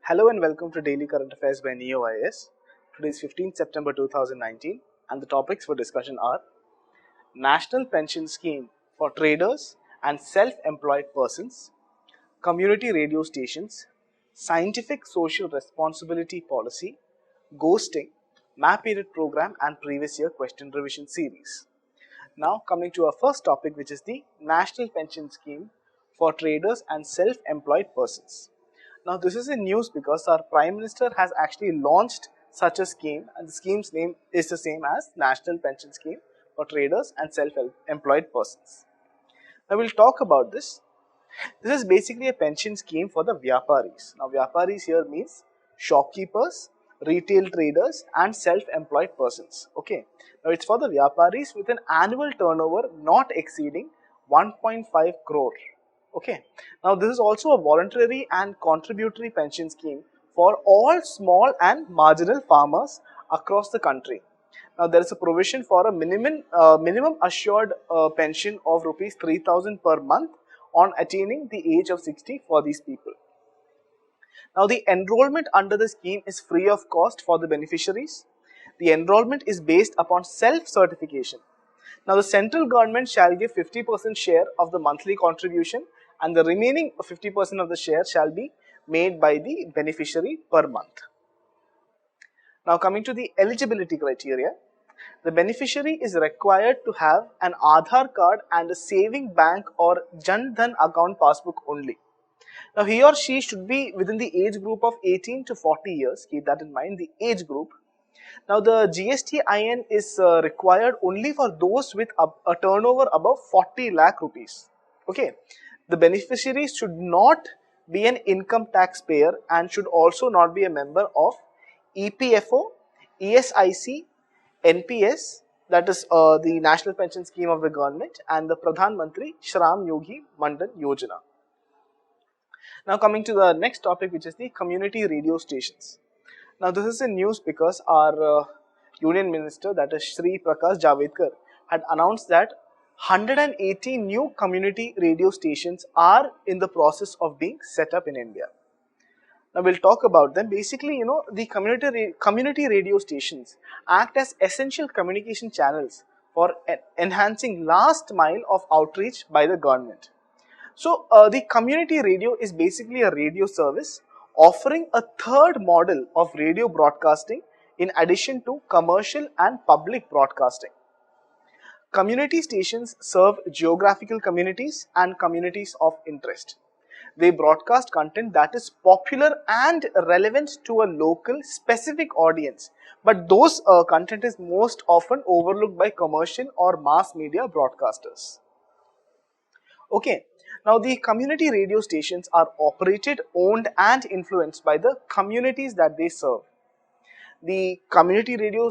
Hello and welcome to Daily Current Affairs by Ekam IAS. Today is 15th September 2019 and the topics for discussion are National Pension Scheme for Traders and Self-Employed Persons, Community Radio Stations, Scientific Social Responsibility Policy, Ghosting, Map Period Program and Previous Year Question Revision Series. Now coming to our first topic, which is the National Pension Scheme for Traders and Self-Employed Persons. Now this is in news because our Prime Minister has actually launched such a scheme, and the scheme's name is the same as National Pension Scheme for Traders and Self-Employed Persons. Now we'll talk about this. This is basically a pension scheme for the Vyaparis. Now Vyaparis here means shopkeepers, retail traders and self-employed persons. Okay. Now it's for the Vyaparis with an annual turnover not exceeding 1.5 crore. Okay. Now this is also a voluntary and contributory pension scheme for all small and marginal farmers across the country. Now there is a provision for a minimum assured pension of rupees 3,000 per month on attaining the age of 60 for these people. Now the enrollment under the scheme is free of cost for the beneficiaries. The enrollment is based upon self-certification. Now the central government shall give 50% share of the monthly contribution and the remaining 50% of the share shall be made by the beneficiary per month. Now coming to the eligibility criteria, the beneficiary is required to have an Aadhaar card and a saving bank or Jan Dhan account passbook only. Now he or she should be within the age group of 18 to 40 years, keep that in mind, the age group. Now the GST-IN is required only for those with a turnover above 40 lakh rupees. Okay. The beneficiaries should not be an income taxpayer and should also not be a member of EPFO, ESIC, NPS, that is the National Pension Scheme of the government, and the Pradhan Mantri Shram Yogi Mandan Yojana. Now coming to the next topic, which is the community radio stations. Now this is in news because our Union Minister, that is Shri Prakash Javadekar, had announced that 180 new community radio stations are in the process of being set up in India. Now we'll talk about them. Basically, the community radio stations act as essential communication channels for enhancing last mile of outreach by the government. So the community radio is basically a radio service offering a third model of radio broadcasting in addition to commercial and public broadcasting. Community stations serve geographical communities and communities of interest. They broadcast content that is popular and relevant to a local specific audience, but those content is most often overlooked by commercial or mass media broadcasters. Okay, now the community radio stations are operated, owned and influenced by the communities that they serve. The community radio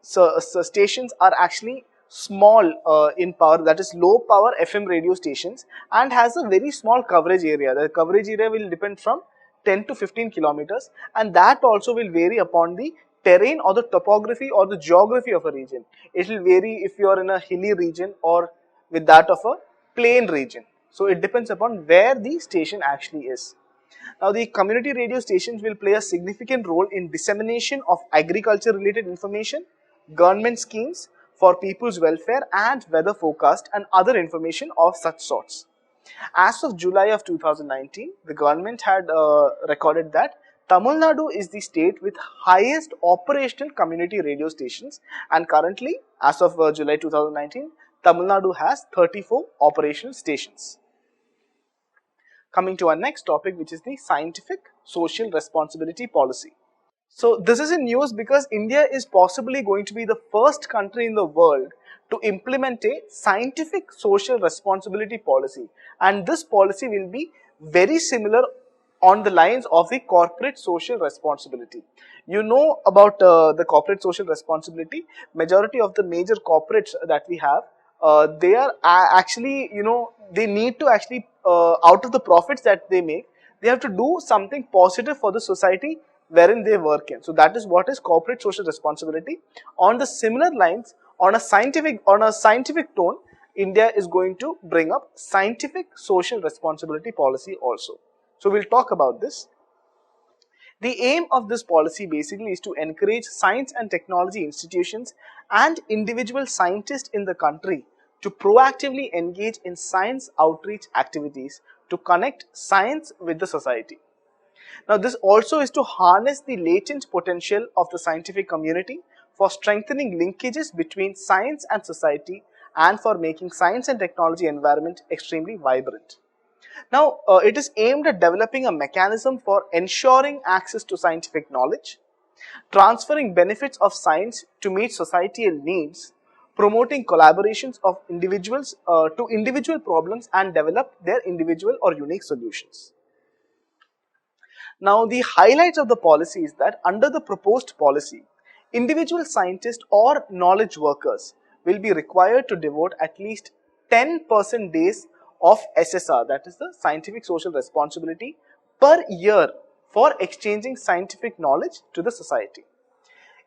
stations are actually small in power, that is low power FM radio stations, and has a very small coverage area. The coverage area will depend from 10 to 15 kilometers, and that also will vary upon the terrain or the topography or the geography of a region. It will vary if you are in a hilly region or with that of a plain region. So it depends upon where the station actually is. Now the community radio stations will play a significant role in dissemination of agriculture related information, government schemes for people's welfare and weather forecast and other information of such sorts. As of July of 2019, the government had recorded that Tamil Nadu is the state with highest operational community radio stations, and currently, as of July 2019, Tamil Nadu has 34 operational stations. Coming to our next topic, which is the Scientific Social Responsibility Policy. So this is in news because India is possibly going to be the first country in the world to implement a scientific social responsibility policy, and this policy will be very similar on the lines of the corporate social responsibility. You know about the corporate social responsibility. Majority of the major corporates that we have, they are actually, they need to actually out of the profits that they make, they have to do something positive for the society wherein they work in. So that is what is corporate social responsibility. On the similar lines, on a scientific tone, India is going to bring up scientific social responsibility policy also. So we'll talk about this. The aim of this policy basically is to encourage science and technology institutions and individual scientists in the country to proactively engage in science outreach activities to connect science with the society. Now, this also is to harness the latent potential of the scientific community for strengthening linkages between science and society and for making science and technology environment extremely vibrant. Now, it is aimed at developing a mechanism for ensuring access to scientific knowledge, transferring benefits of science to meet societal needs, promoting collaborations of individuals to individual problems and develop their individual or unique solutions. Now, the highlights of the policy is that under the proposed policy, individual scientists or knowledge workers will be required to devote at least 10% days of SSR, that is the scientific social responsibility, per year for exchanging scientific knowledge to the society.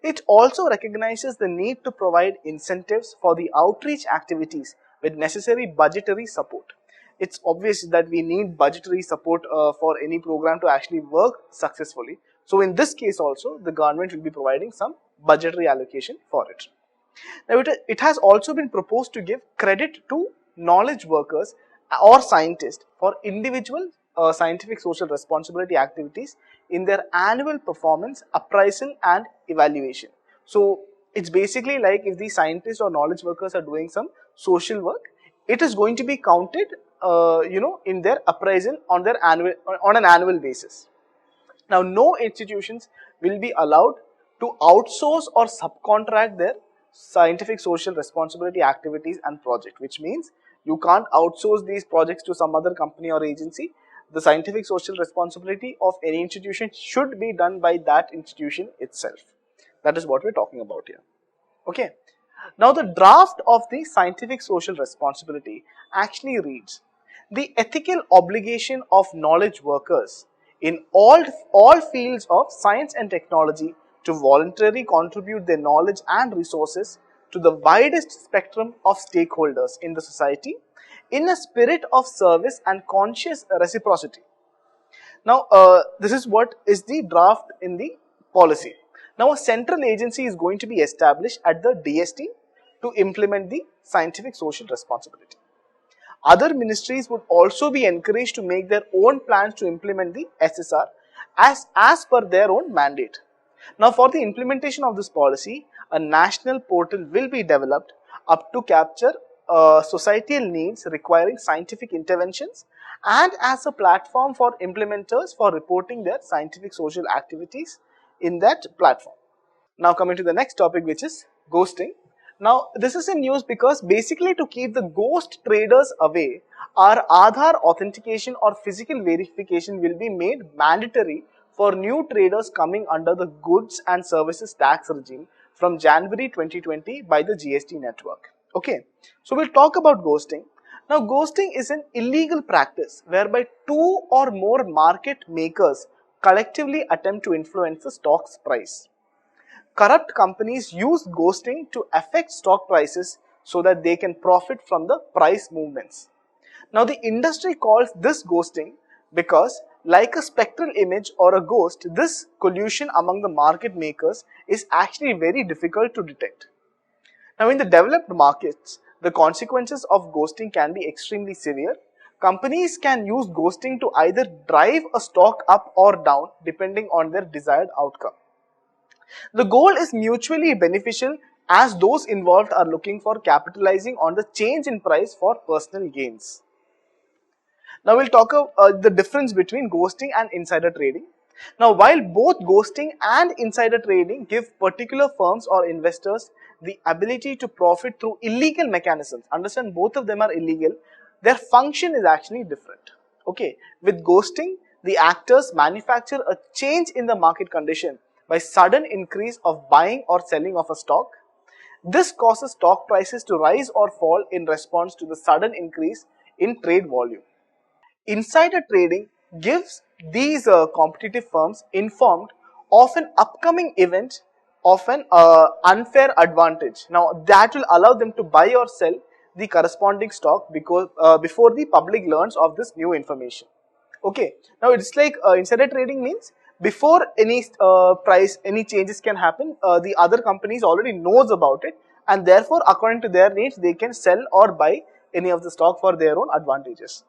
It also recognizes the need to provide incentives for the outreach activities with necessary budgetary support. It's obvious that we need budgetary support for any program to actually work successfully. So in this case also, the government will be providing some budgetary allocation for it. Now, it has also been proposed to give credit to knowledge workers or scientists for individual scientific social responsibility activities in their annual performance appraisal and evaluation. So, it's basically like if the scientists or knowledge workers are doing some social work, it is going to be counted, in their appraisal on an annual basis. Now, no institutions will be allowed to outsource or subcontract their scientific social responsibility activities and project, which means you can't outsource these projects to some other company or agency. The scientific social responsibility of any institution should be done by that institution itself. That is what we're talking about here. Okay. Now, the draft of the scientific social responsibility actually reads, the ethical obligation of knowledge workers in all fields of science and technology to voluntarily contribute their knowledge and resources to the widest spectrum of stakeholders in the society in a spirit of service and conscious reciprocity. Now, this is what is the draft in the policy. Now, a central agency is going to be established at the DST to implement the scientific social responsibility. Other ministries would also be encouraged to make their own plans to implement the SSR as per their own mandate. Now, for the implementation of this policy, a national portal will be developed up to capture societal needs requiring scientific interventions and as a platform for implementers for reporting their scientific social activities in that platform. Now, coming to the next topic, which is ghosting. Now, this is in news because basically to keep the ghost traders away, our Aadhaar authentication or physical verification will be made mandatory for new traders coming under the goods and services tax regime from January 2020 by the GST network. Okay, so we'll talk about ghosting. Now, ghosting is an illegal practice whereby two or more market makers collectively attempt to influence the stock's price. Corrupt companies use ghosting to affect stock prices so that they can profit from the price movements. Now, the industry calls this ghosting because, like a spectral image or a ghost, this collusion among the market makers is actually very difficult to detect. Now, in the developed markets, the consequences of ghosting can be extremely severe. Companies can use ghosting to either drive a stock up or down depending on their desired outcome. The goal is mutually beneficial as those involved are looking for capitalizing on the change in price for personal gains. Now, we'll talk about the difference between ghosting and insider trading. Now, while both ghosting and insider trading give particular firms or investors the ability to profit through illegal mechanisms, understand both of them are illegal, their function is actually different. Okay, with ghosting, the actors manufacture a change in the market condition by sudden increase of buying or selling of a stock. This causes stock prices to rise or fall in response to the sudden increase in trade volume. Insider trading gives these competitive firms informed of an upcoming event of an unfair advantage. Now, that will allow them to buy or sell the corresponding stock because before the public learns of this new information. Okay, now it's like insider trading means before any any changes can happen, the other companies already knows about it, and therefore according to their needs they can sell or buy any of the stock for their own advantages.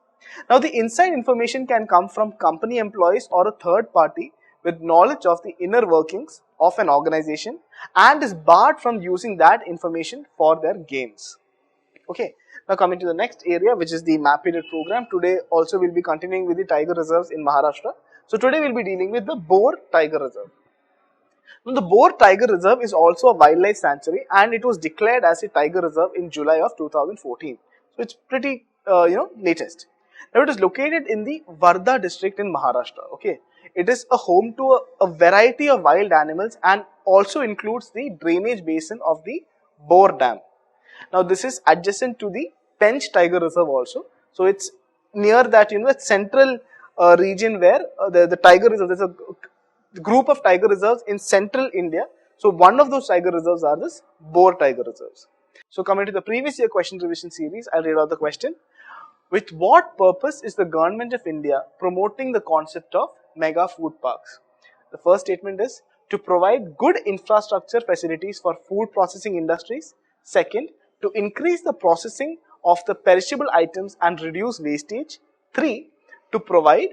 Now the inside information can come from company employees or a third party with knowledge of the inner workings of an organization and is barred from using that information for their gains. Okay, now coming to the next area, which is the map period program. Today also we'll be continuing with the tiger reserves in Maharashtra. So today we'll be dealing with the Boar Tiger Reserve. Now the Boar Tiger Reserve is also a wildlife sanctuary and it was declared as a tiger reserve in July of 2014. So it's pretty latest. Now it is located in the Wardha district in Maharashtra. Okay, it is a home to a variety of wild animals and also includes the drainage basin of the Boar Dam. Now this is adjacent to the Pench Tiger Reserve also. So it's near that central region where the tiger reserve, there's a group of tiger reserves in central India. So one of those tiger reserves are this Boar Tiger Reserves. So coming to the previous year question revision series, I'll read out the question. With what purpose is the government of India promoting the concept of mega food parks? The first statement is to provide good infrastructure facilities for food processing industries. Second, to increase the processing of the perishable items and reduce wastage. 3. To provide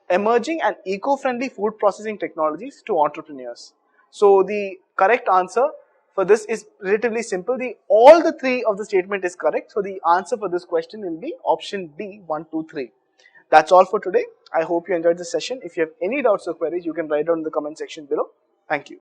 emerging and eco-friendly food processing technologies to entrepreneurs. So the correct answer for this is relatively simple. All the three of the statement is correct. So the answer for this question will be option B, 1, 2, 3. That's all for today. I hope you enjoyed this session. If you have any doubts or queries, you can write down in the comment section below. Thank you.